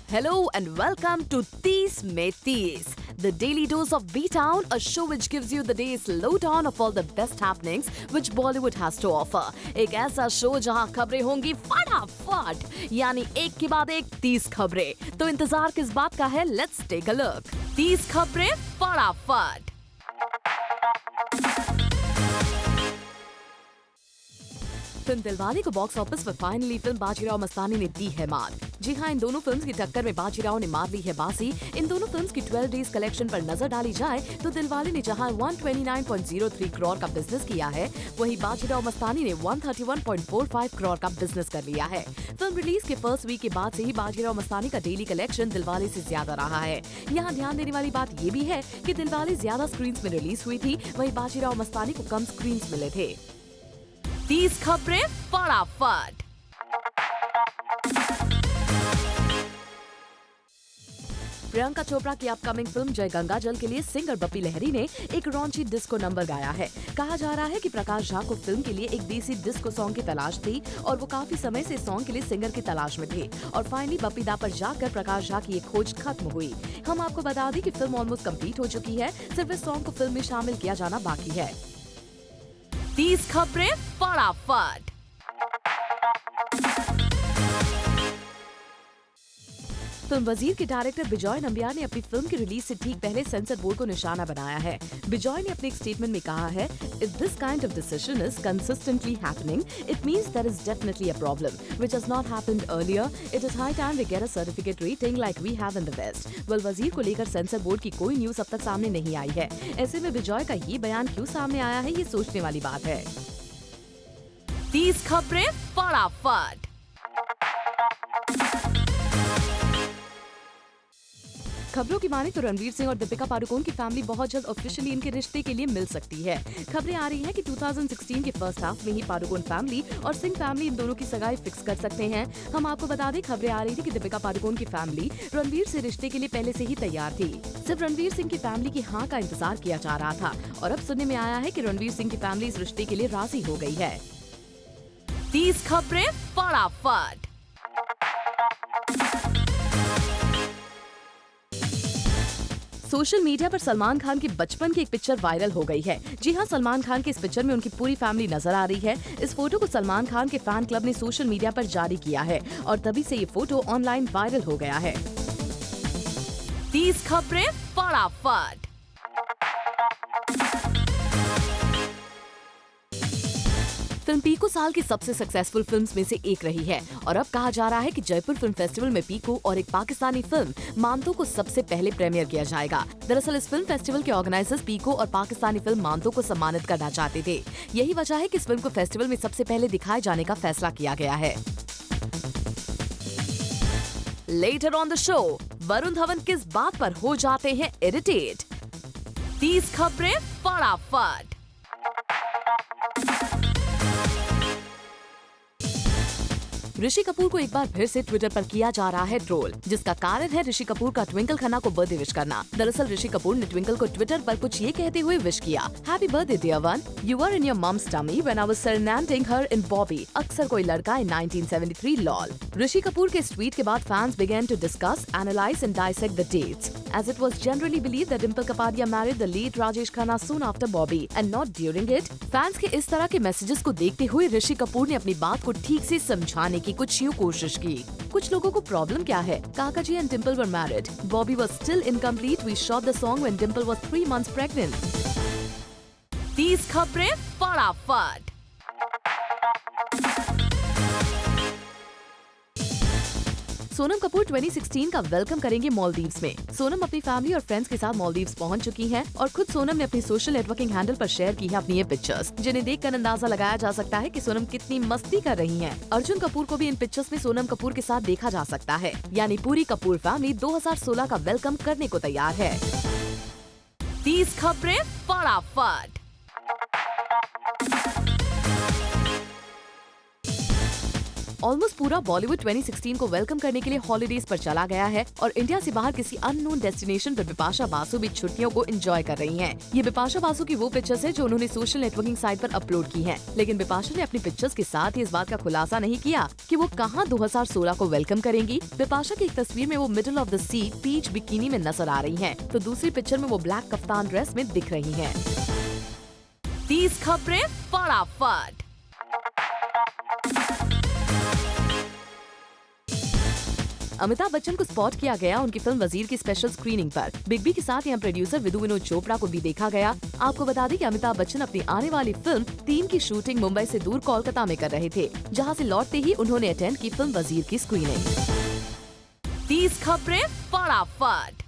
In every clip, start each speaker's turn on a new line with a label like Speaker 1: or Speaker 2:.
Speaker 1: Hello and welcome to 30 में 30, the daily dose of B-Town, a show which gives you the day's lowdown of all the best happenings which Bollywood has to offer. एक ऐसा show जहां खबरें होंगी फटाफट, यानी एक के बाद एक 30 खबरें. तो इंतजार किस बात का है? Let's take a look. 30 खबरें फटाफट. फिल्म दिलवाले को बॉक्स ऑफिस पर फाइनली फिल्म बाजीराव मस्तानी ने दी है मात. जी हाँ, इन दोनों फिल्म्स की टक्कर में बाजीराव ने मार ली है बाजी. इन दोनों फिल्म्स की 12 डेज कलेक्शन पर नजर डाली जाए तो दिलवाले ने जहाँ 129.03 करोड़ का बिजनेस किया है, वहीं बाजीराव मस्तानी ने 131.45 करोड़ का बिजनेस कर लिया है. फिल्म रिलीज के फर्स्ट वीक के बाद से ही बाजीराव मस्तानी का डेली कलेक्शन दिलवाले से ज्यादा रहा है. यहाँ ध्यान देने वाली बात ये भी है कि दिलवाले ज्यादा स्क्रीन में रिलीज हुई थी, वहीं बाजीराव मस्तानी को कम स्क्रीन मिले थे. 30 खबरें फटाफट. प्रियंका चोपड़ा की अपकमिंग फिल्म जय गंगा जल के लिए सिंगर बप्पी लहरी ने एक रॉन्ची डिस्को नंबर गाया है. कहा जा रहा है कि प्रकाश झा को फिल्म के लिए एक देसी डिस्को सॉन्ग की तलाश थी और वो काफी समय से सॉन्ग के लिए सिंगर की तलाश में थे और फाइनली बप्पी दा पर जाकर प्रकाश झा की ये खोज खत्म हुई. हम आपको बता दें कि फिल्म ऑलमोस्ट कंप्लीट हो चुकी है, सिर्फ इस सॉन्ग को फिल्म में शामिल किया जाना बाकी है. 30 खबरें फटाफट. फिल्म वजीर के डायरेक्टर बिजॉय नंबियार ने अपनी फिल्म की रिलीज से ठीक पहले सेंसर बोर्ड को निशाना बनाया है. बिजॉय ने अपने एक स्टेटमेंट में कहा है, if this kind of decision is consistently happening, it means there is definitely a problem which has not happened earlier. It is high time we get a certificate rating like we have in the west. Well, Wazir को लेकर sensor board की कोई news अब तक सामने नहीं आई है. ऐसे में बिजॉय का ये बयान क्यों सामने आया है, ये सोचने वाली बात है. 30 खबरें फटाफट. खबरों की माने तो रणवीर सिंह और दीपिका पादुकोण की फैमिली बहुत जल्द ऑफिशियली इनके रिश्ते के लिए मिल सकती है. खबरें आ रही हैं कि 2016 के फर्स्ट हाफ में ही पादुकोण फैमिली और सिंह फैमिली इन दोनों की सगाई फिक्स कर सकते हैं. हम आपको बता दें, खबरें आ रही थी कि दीपिका पादुकोण की फैमिली रणवीर से रिश्ते के लिए पहले से ही तैयार थी. सिर्फ रणवीर सिंह की फैमिली की हाँ का इंतजार किया जा रहा था और अब सुनने में आया है कि रणवीर सिंह की फैमिली इस रिश्ते के लिए राजी हो गई है. 30 खबरें फटाफट. सोशल मीडिया पर सलमान खान की बचपन की एक पिक्चर वायरल हो गई है. जी हाँ, सलमान खान की इस पिक्चर में उनकी पूरी फैमिली नजर आ रही है. इस फोटो को सलमान खान के फैन क्लब ने सोशल मीडिया पर जारी किया है और तभी से ये फोटो ऑनलाइन वायरल हो गया है. 30 खबरें फटाफट. फिल्म पीकू साल की सबसे सक्सेसफुल फिल्म्स में से एक रही है और अब कहा जा रहा है कि जयपुर फिल्म फेस्टिवल में पीकू और एक पाकिस्तानी फिल्म मानतो को सबसे पहले प्रीमियर किया जाएगा. दरअसल इस फिल्म फेस्टिवल के ऑर्गेनाइजर्स पीकू और पाकिस्तानी फिल्म मानतो को सम्मानित करना चाहते थे. यही वजह है कि इस फिल्म को फेस्टिवल में सबसे पहले दिखाए जाने का फैसला किया गया है. Later on the show, Varun Dhawan किस बात पर हो जाते हैं इरिटेट? 30 खबरें फटाफट. ऋषि कपूर को एक बार फिर से ट्विटर पर किया जा रहा है ट्रोल, जिसका कारण है ऋषि कपूर का ट्विंकल खन्ना को बर्थडे विश करना. दरअसल ऋषि कपूर ने ट्विंकल को ट्विटर पर कुछ ये कहते हुए विश किया, happy birthday dear one, you were in your mum's tummy when I was serenading her in Bobby, अक्सर कोई लड़का इन 1973 लॉल. ऋषि कपूर के इस ट्वीट के बाद fans begin to discuss, analyse and dissect the dates, as it was generally believed that Dimple Kapadia married the late Rajesh Khanna soon after Bobby and not during it. Fans के इस तरह के messages को देखते हुए ऋषि कपूर ने अपनी बात को ठीक से समझाने की कुछ यूं कोशिश की. कुछ लोगों को प्रॉब्लम क्या है? Kaka ji and Dimple were married. Bobby was still incomplete. We shot the song when Dimple was 3 months pregnant. 30 खबरें फटाफट. सोनम कपूर 2016 का वेलकम करेंगे मालदीव्स में. सोनम अपनी फैमिली और फ्रेंड्स के साथ मालदीव्स पहुंच चुकी हैं और खुद सोनम ने अपनी सोशल नेटवर्किंग हैंडल पर शेयर की है अपनी ये पिक्चर्स, जिन्हें देखकर अंदाजा लगाया जा सकता है कि सोनम कितनी मस्ती कर रही हैं. अर्जुन कपूर को भी इन पिक्चर्स में सोनम कपूर के साथ देखा जा सकता है. यानी पूरी कपूर फैमिली 2016 का वेलकम करने को तैयार है. 30 खबरें फटाफट. ऑलमोस्ट पूरा बॉलीवुड 2016 को वेलकम करने के लिए हॉलीडेज पर चला गया है और इंडिया से बाहर किसी अननोन डेस्टिनेशन पर बिपाशा बासु भी छुट्टियों को एंजॉय कर रही हैं। ये बिपाशा बासु की वो पिक्चर्स है जो उन्होंने सोशल नेटवर्किंग साइट पर अपलोड की हैं। लेकिन बिपाशा ने अपनी पिक्चर्स के साथ ही इस बात का खुलासा नहीं किया कि वो कहां 2016 को वेलकम करेंगी। बिपाशा की एक तस्वीर में वो middle of the sea peach bikini में नजर आ रही हैं, तो दूसरी पिक्चर में वो ब्लैक कफ्तान ड्रेस में दिख रही हैं। 30 खबरें फटाफट। अमिताभ बच्चन को स्पॉट किया गया उनकी फिल्म वजीर की स्पेशल स्क्रीनिंग पर। बिग बी के साथ यहाँ प्रोड्यूसर विदु विनोद चोपड़ा को भी देखा गया। आपको बता दें कि अमिताभ बच्चन अपनी आने वाली फिल्म 3 की शूटिंग मुंबई से दूर कोलकाता में कर रहे थे, जहाँ से लौटते ही उन्होंने अटेंड की फिल्म वजीर की स्क्रीनिंग। 30 खबरें फटाफट।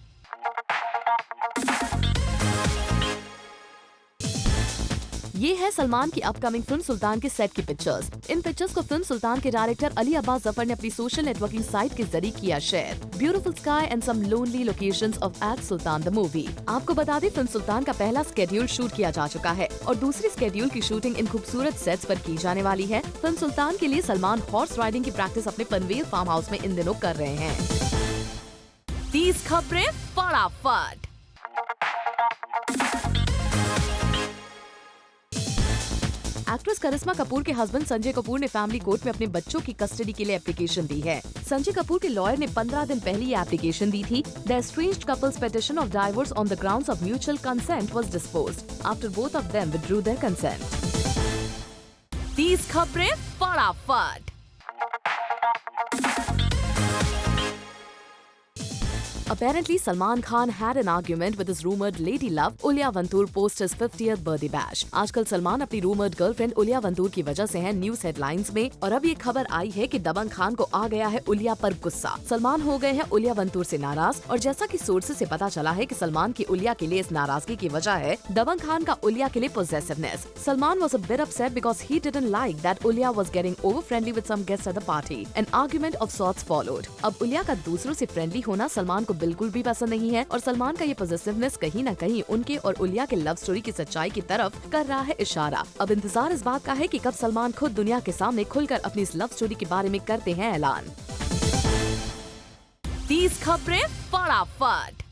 Speaker 1: ये है सलमान की अपकमिंग फिल्म सुल्तान के सेट की पिक्चर्स। इन पिक्चर्स को फिल्म सुल्तान के डायरेक्टर अली अब्बास जफर ने अपनी सोशल नेटवर्किंग साइट के जरिए किया share. Beautiful sky and some lonely locations of at Sultan the movie. आपको बता दें फिल्म सुल्तान का पहला स्केड्यूल शूट किया जा चुका है और दूसरी स्केड्यूल की शूटिंग इन खूबसूरत सेट्स पर की जाने वाली है। फिल्म सुल्तान के लिए सलमान हॉर्स राइडिंग की प्रैक्टिस अपने पनवेल फार्म हाउस में इन दिनों कर रहे हैं। 30 खबरें फटाफट। एक्ट्रेस करिश्मा कपूर के हस्बैंड संजय कपूर ने फैमिली कोर्ट में अपने बच्चों की कस्टडी के लिए एप्लीकेशन दी है। संजय कपूर के लॉयर ने 15 दिन पहले ये एप्लीकेशन दी थी। The estranged couple's petition of divorce on the grounds of mutual consent was disposed after both of them withdrew their consent. 30 खबरें फटाफट। Apparently, Salman Khan had an argument with his rumored lady love Ulya Vantur post his 50th birthday bash. आजकल सलमान अपनी rumored girlfriend उलिया Vantur की वजह से है news headlines में और अब ये खबर आई है कि दबंग खान को आ गया है उलिया पर गुस्सा। सलमान हो गए हैं उलिया वंतूर से नाराज और जैसा कि सोर्सेज से पता चला है कि सलमान की उलिया के लिए इस नाराजगी की वजह है दबंग खान का उलिया के लिए possessiveness. Salman was a bit upset because he didn't like that Ulya was getting over friendly with some guests at the party. An argument of sorts followed. अब उलिया का दूसरों से फ्रेंडली होना सलमान को बिल्कुल भी पसंद नहीं है और सलमान का ये पॉजिटिवनेस कहीं न कहीं उनके और उलिया के लव स्टोरी की सच्चाई की तरफ कर रहा है इशारा। अब इंतजार इस बात का है कि कब सलमान खुद दुनिया के सामने खुलकर अपनी इस लव स्टोरी के बारे में करते हैं ऐलान। 30 खबरें फटाफट।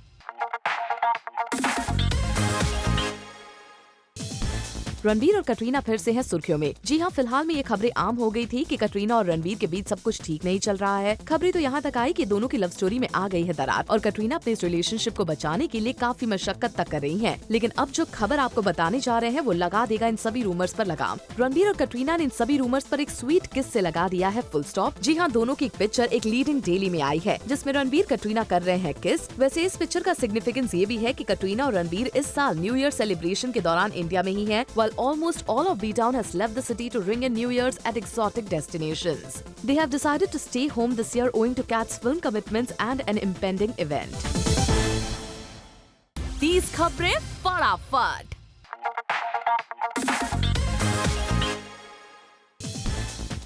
Speaker 1: रणबीर और कटरीना फिर से हैं सुर्खियों में। जी हाँ, फिलहाल में ये खबरें आम हो गई थी कि कटरीना और रणबीर के बीच सब कुछ ठीक नहीं चल रहा है। खबरें तो यहाँ तक आई कि दोनों की लव स्टोरी में आ गई है दरार और कटरीना अपने इस रिलेशनशिप को बचाने के लिए काफी मशक्कत तक कर रही हैं। लेकिन अब जो खबर आपको बताने जा रहे हैं वो लगा देगा इन सभी रूमर्स पर लगाम। रणबीर और कटरीना ने इन सभी रूमर्स पर एक स्वीट किस से लगा दिया है फुल स्टॉप। जी हाँ, दोनों की एक पिक्चर एक लीडिंग डेली में आई है जिसमें रणबीर कटरीना कर रहे हैं किस। वैसे इस पिक्चर का सिग्निफिकेंस ये भी है कि कटरीना और रणबीर इस साल न्यू ईयर सेलिब्रेशन के दौरान इंडिया में ही है, while almost all of B-Town has left the city to ring in New Year's at exotic destinations. They have decided to stay home this year owing to Cat's film commitments and an impending event. 30 खबरें फटाफट।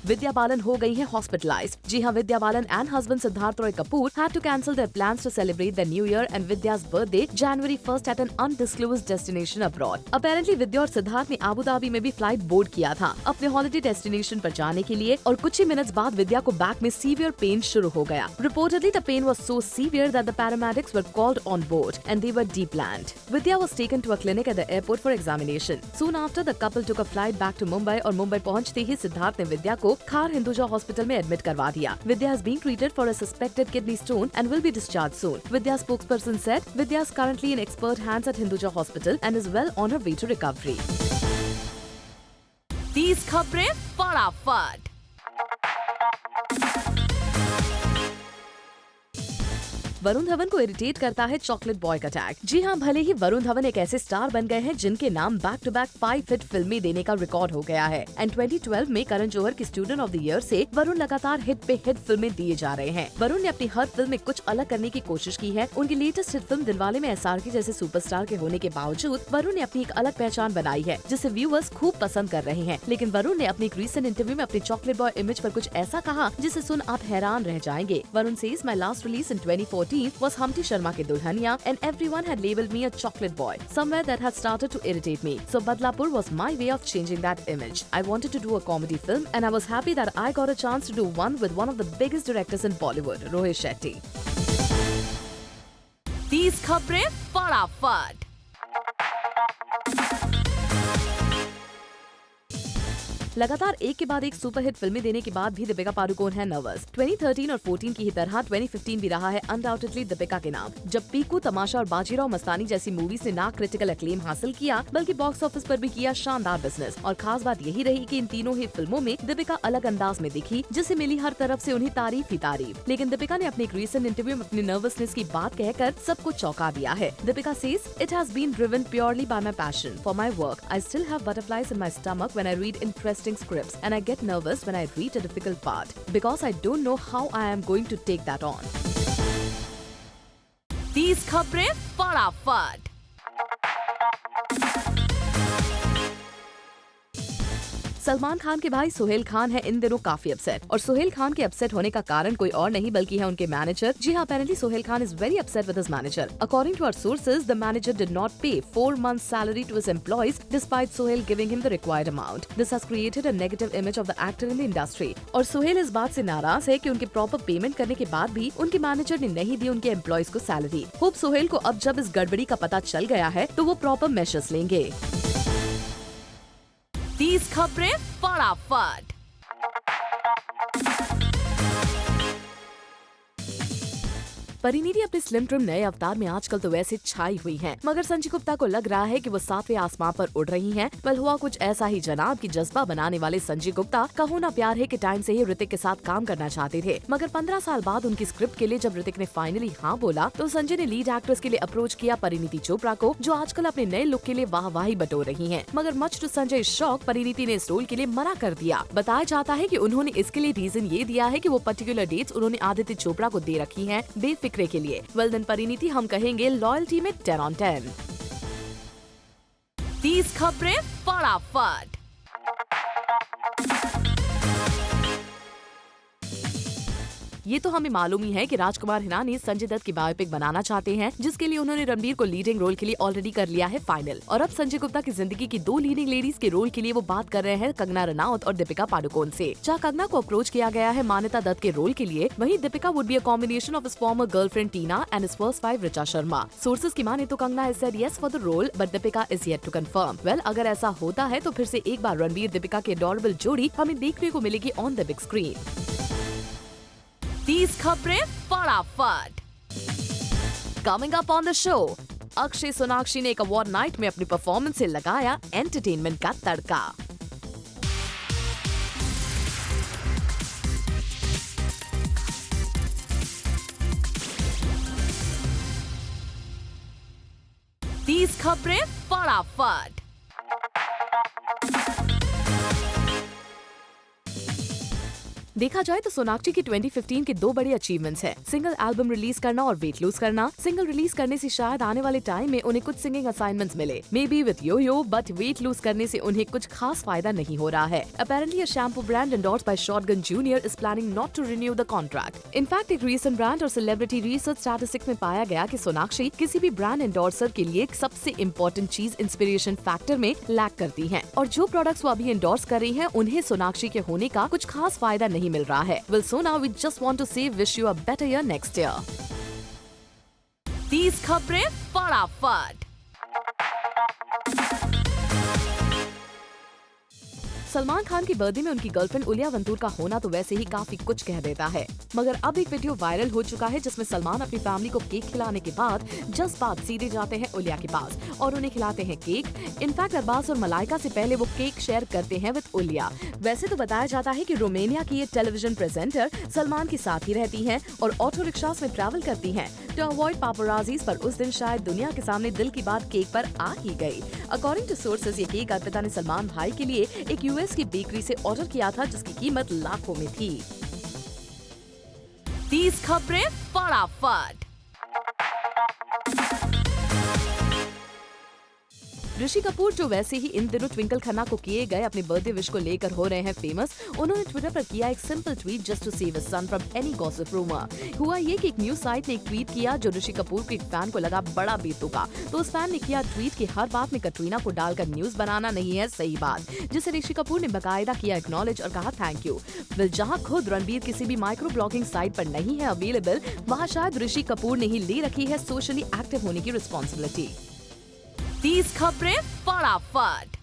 Speaker 1: विद्या बालन हो गई है hospitalised. जी हाँ, Vidya Balan and husband Siddharth Roy Kapur had to cancel their plans to celebrate their new year and Vidya's birthday January 1st at an undisclosed destination abroad. Apparently विद्या और सिद्धार्थ ने Abu Dhabi में भी फ्लाइट बोर्ड किया था अपने हॉलिडे डेस्टिनेशन पर जाने के लिए और कुछ ही मिनट्स बाद विद्या को बैक में सीवियर पेन शुरू हो गया। Reportedly the pain was so severe that the paramedics were called on board and they were deplanned. Vidya was taken to a clinic at the airport for examination. Soon after the couple took a flight back to Mumbai और मुंबई पहुंचते ही सिद्धार्थ ने विद्या को खार Hinduja hospital में admit करवा दिया। Vidya is being treated for a suspected kidney stone and will be discharged soon. Vidya spokesperson said Vidya is currently in expert hands at Hinduja Hospital and is well on her way to recovery. 30 खबरें फटाफट। वरुण धवन को irritate करता है chocolate boy का tag. जी हाँ, भले ही वरुण धवन एक ऐसे स्टार बन गए हैं जिनके नाम बैक टू बैक 5 हिट फिल्में देने का रिकॉर्ड हो गया है एंड 2012 में करण जौहर की स्टूडेंट ऑफ द ईयर से वरुण लगातार हिट पे हिट फिल्में दिए जा रहे हैं। वरुण ने अपनी हर फिल्म में कुछ अलग करने की कोशिश की है। उनकी लेटेस्ट हिट फिल्म दिलवाले में एसआरके जैसे सुपरस्टार के होने के बावजूद वरुण ने अपनी एक अलग पहचान बनाई है जिसे व्यूअर्स खूब पसंद कर रहे हैं। लेकिन वरुण ने अपनी एक रीसेंट इंटरव्यू में अपनी चॉकलेट बॉय इमेज पर कुछ ऐसा कहा जिसे सुन आप हैरान रह जाएंगे। Varun says my last release in 2014 2014 was Humpty Sharma Ki Dulhania, and everyone had labelled me a chocolate boy, somewhere that had started to irritate me. So Badlapur was my way of changing that image. I wanted to do a comedy film, and I was happy that I got a chance to do one with one of the biggest directors in Bollywood, Rohit Shetty. 30 खबरें फटाफट। लगातार एक के बाद एक superhit फिल्में देने के बाद भी दीपिका पादुकोण है नर्वस। 2013 और 14 की ही तरह 2015 भी रहा है अनडाउटेडली दीपिका के नाम। जब पीकू, तमाशा और बाजीराव मस्तानी जैसी मूवीज ने ना क्रिटिकल एक्लेम हासिल किया, बल्कि बॉक्स ऑफिस पर भी किया शानदार बिजनेस। और खास बात यही रही कि इन तीनों ही फिल्मों में दीपिका अलग अंदाज में दिखी, जिसे मिली हर तरफ से उन्हें तारीफ ही तारीफ। लेकिन दीपिका ने अपने एक रीसेंट इंटरव्यू में अपनी नर्वसनेस की बात कहकर सबको चौंका दिया है। Deepika says, "It has been driven purely by my passion for my work. I still have butterflies in my stomach when I read interesting scripts, and I get nervous when I read a difficult part because I don't know how I am going to take that on." 30 खबरें फटाफट। सलमान खान के भाई सोहेल खान है इन दिनों काफी upset, और सोहेल खान के upset होने का कारण कोई और नहीं बल्कि है उनके मैनेजर। जी हाँ, apparently Sohail Khan is very upset with his manager. According to our sources, the manager did not pay 4 months salary to his employees despite Sohail giving him the required amount. This has created a negative image of the actor in the industry. और सोहेल इस बात से नाराज है कि उनके proper payment करने के बाद भी उनके मैनेजर ने नहीं दी उनके एम्प्लॉयज को सैलरी। होप सोहेल को अब जब इस गड़बड़ी का पता चल गया है तो वो प्रॉपर मेजर्स लेंगे। 30 खबरें फटाफट। परिणीति अपने स्लिम ट्रिम नए अवतार में आजकल तो वैसे छाई हुई हैं, मगर संजय गुप्ता को लग रहा है कि वो 7वें आसमान पर उड़ रही हैं। वेल, हुआ कुछ ऐसा ही जनाब कि जज्बा बनाने वाले संजय गुप्ता का होना प्यार है के टाइम से ही ऋतिक के साथ काम करना चाहते थे, मगर 15 साल बाद उनकी स्क्रिप्ट के लिए जब ऋतिक ने फाइनली हाँ बोला तो संजय ने लीड एक्ट्रेस के लिए अप्रोच किया परिणीति चोपड़ा को, जो आजकल अपने नए लुक के लिए वाहवाही बटोर रही है। मगर much to Sanjay shock, Parineeti ने इस रोल के लिए मना कर दिया। बताया जाता है कि उन्होंने इसके लिए रीजन ये दिया है कि वो पर्टिकुलर डेट्स उन्होंने आदित्य चोपड़ा को दे रखी हैं बेफिक्रे के लिए। वेल देन परिणीति हम कहेंगे लॉयल्टी में 10 on 10। 30 खबरें फटाफट। ये तो हमें मालूम ही है कि राजकुमार हिरानी संजय दत्त की बायोपिक बनाना चाहते हैं, जिसके लिए उन्होंने रणबीर को लीडिंग रोल के लिए ऑलरेडी कर लिया है फाइनल। और अब संजय गुप्ता की जिंदगी की 2 लीडिंग लेडीज के रोल के लिए वो बात कर रहे हैं कंगना रनौत और दीपिका पादुकोण से। जहाँ कंगना को अप्रोच किया गया है मान्यता दत्त के रोल के लिए, वहीं Deepika would be a combination of his farmer girlfriend Tina and his first wife Richa Sharma. Sources की माने तो Kangana has said yes for the role, but Deepika is yet to confirm. Well, अगर ऐसा होता है तो फिर से एक बार रणबीर दीपिका की एडोरेबल जोड़ी हमें देखने को मिलेगी ऑन द बिग स्क्रीन। 30 खबरें फटाफट। Coming up on the show, Akshay Sonakshi ने एक अवार्ड नाइट में अपनी परफॉर्मेंस से लगाया एंटरटेनमेंट का तड़का। तीस खबरें फटाफट। देखा जाए तो सोनाक्षी की 2015 के 2 बड़े अचीवमेंट्स हैं, सिंगल एल्बम रिलीज करना और वेट लूज करना। सिंगल रिलीज करने से शायद आने वाले टाइम में उन्हें कुछ सिंगिंग असाइनमेंट्स मिले, may be with yo, but weight lose करने से उन्हें कुछ खास फायदा नहीं हो रहा है। Apparently a shampoo brand endorsed by Shotgun Junior is planning not to renew the contract. In fact एक रीसेंट ब्रांड और सेलिब्रिटी रिसर्च स्टैटिस्टिक्स में पाया गया कि सोनाक्षी किसी भी ब्रांड एंडोर्सर के लिए सबसे इम्पोर्टेंट चीज इंस्पिरेशन फैक्टर में लैक करती है, और जो प्रोडक्ट्स वो अभी एंडोर्स कर रही है उन्हें सोनाक्षी के होने का कुछ खास फायदा नहीं मिल रहा है। Well, so now we just want to say wish you a better year next year. 30 खबरें फटाफट। सलमान खान की बर्थडे में उनकी गर्लफ्रेंड उलिया वंतूर का होना तो वैसे ही काफी कुछ कह देता है, मगर अब एक वीडियो वायरल हो चुका है जिसमें सलमान अपनी फैमिली को केक खिलाने के बाद जज्बात सीधे जाते हैं उलिया के पास और उन्हें खिलाते हैं केक। इनफैक्ट अरबाज और मलाइका से पहले वो केक शेयर करते हैं विद उलिया। वैसे तो बताया जाता है कि रोमानिया की ये टेलीविजन प्रेजेंटर सलमान के साथ ही रहती हैं और ऑटो रिक्शास में ट्रैवल करती हैं टू अवॉइड पापराजीज, पर उस दिन शायद दुनिया के सामने दिल की बात केक पर आ ही गई। अकॉर्डिंग टू सोर्सेज ये केक अर्पिता ने सलमान भाई के लिए एक यूएस की बेकरी से ऑर्डर किया था जिसकी कीमत लाखों में थी। 30 खबरें फटाफट। ऋषि कपूर जो वैसे ही इन दिनों ट्विंकल खन्ना को किए गए अपने बर्थडे विश को लेकर हो रहे हैं फेमस, उन्होंने ट्विटर पर किया एक simple tweet just to save his son from any gossip rumour. हुआ ये कि एक न्यूज साइट ने एक ट्वीट किया जो ऋषि कपूर के एक फैन को लगा बड़ा बेतुका। तो उस फैन ने किया ट्वीट कि हर बात में कटरीना को डालकर न्यूज बनाना नहीं है सही बात, जिसे ऋषि कपूर ने बाकायदा किया एक्नॉलेज और कहा थैंक यू। जहां खुद रणबीर किसी भी माइक्रो ब्लॉगिंग साइट पर नहीं है अवेलेबल, वहां शायद ऋषि कपूर ने ही ले रखी है सोशली एक्टिव होने की रिस्पॉन्सिबिलिटी। 30 खबरें फटाफट।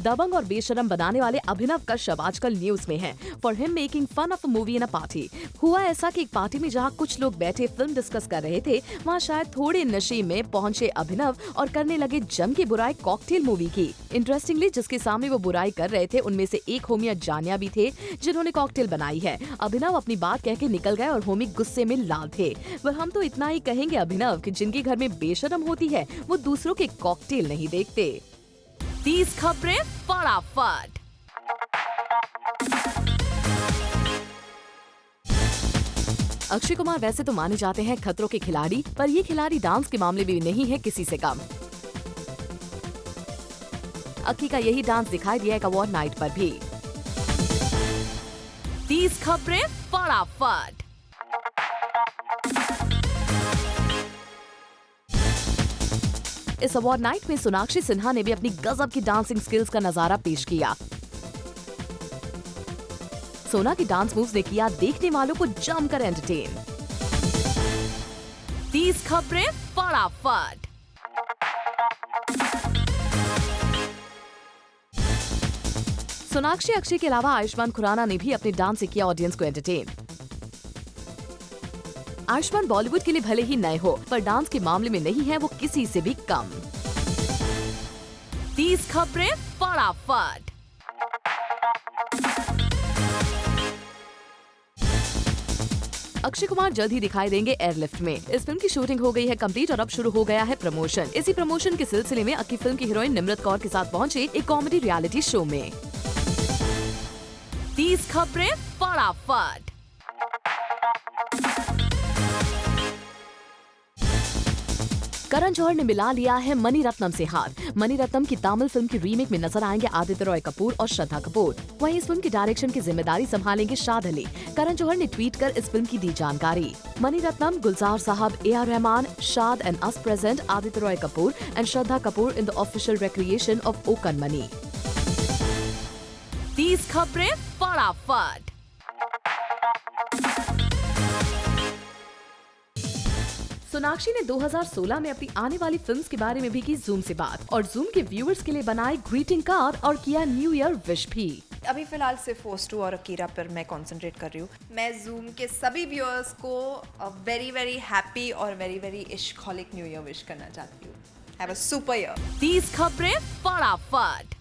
Speaker 1: दबंग और बेशरम बनाने वाले अभिनव कश्यप आजकल न्यूज में हैं for him making fun of a movie in a party. हुआ ऐसा कि एक पार्टी में जहां कुछ लोग बैठे फिल्म डिस्कस कर रहे थे, वहां शायद थोड़े नशे में पहुंचे अभिनव और करने लगे जम की बुराई कॉकटेल मूवी की। इंटरेस्टिंगली जिसके सामने वो बुराई कर रहे थे उनमें से एक होमी जानिया भी थे जिन्होंने कॉकटेल बनाई है। अभिनव अपनी बात कह के निकल गए और होमी गुस्से में लाल थे। वह हम तो इतना ही कहेंगे अभिनव कि जिनके घर में बेशरम होती है वो दूसरों के कॉकटेल नहीं देखते। 30 खबरें फटाफट। अक्षय कुमार वैसे तो माने जाते हैं खतरों के खिलाड़ी, पर ये खिलाड़ी डांस के मामले में भी नहीं है किसी से कम। अक्की का यही डांस दिखाई दिया एक अवार्ड नाइट पर भी। 30 खबरें फटाफट। इस अवार्ड नाइट में सोनाक्षी सिन्हा ने भी अपनी गजब की डांसिंग स्किल्स का नजारा पेश किया। सोना की डांस मूव्स ने किया देखने वालों को जमकर एंटरटेन। 30 खबरें फटाफट। सोनाक्षी अक्षय के अलावा आयुष्मान खुराना ने भी अपने डांस से किया ऑडियंस को एंटरटेन। आयुष्मान बॉलीवुड के लिए भले ही नए हो, पर डांस के मामले में नहीं है वो किसी से भी कम। 30 खबरें फटाफट। अक्षय कुमार जल्द ही दिखाई देंगे एयरलिफ्ट में। इस फिल्म की शूटिंग हो गई है कंप्लीट और अब शुरू हो गया है प्रमोशन। इसी प्रमोशन के सिलसिले में अक्की फिल्म की हीरोइन निमृत कौर के साथ पहुंचे एक कॉमेडी रियलिटी शो में। 30 खबरें फटाफट। करण जौहर ने मिला लिया है मणि रत्नम से हाथ। मणि रत्नम की तमिल फिल्म की रीमेक में नजर आएंगे आदित्य रॉय कपूर और श्रद्धा कपूर। वहीं इस फिल्म की डायरेक्शन की जिम्मेदारी संभालेंगे शाद अली। करण जौहर ने ट्वीट कर इस फिल्म की दी जानकारी। मणि रत्नम, गुलजार साहब, AR Rahman, Shaad and us present Aditya Roy Kapur and Shraddha Kapoor in the official recreation of O Kanmani. 30 खबरें फटाफट। सोनाक्षी ने 2016 में अपनी आने वाली फिल्म्स के बारे में भी की जूम से बात और जूम के व्यूअर्स के लिए बनाए ग्रीटिंग कार्ड और किया न्यू ईयर विश भी।
Speaker 2: अभी फिलहाल सिर्फ फोर्स 2 और अकीरा पर मैं कंसंट्रेट कर रही हूँ। मैं जूम के सभी व्यूअर्स को वेरी वेरी हैप्पी और वेरी वेरी इश्कॉलिक न्यू ईयर विश करना चाहती हूँ। Have a super year.
Speaker 1: 30 खबरें फटाफट।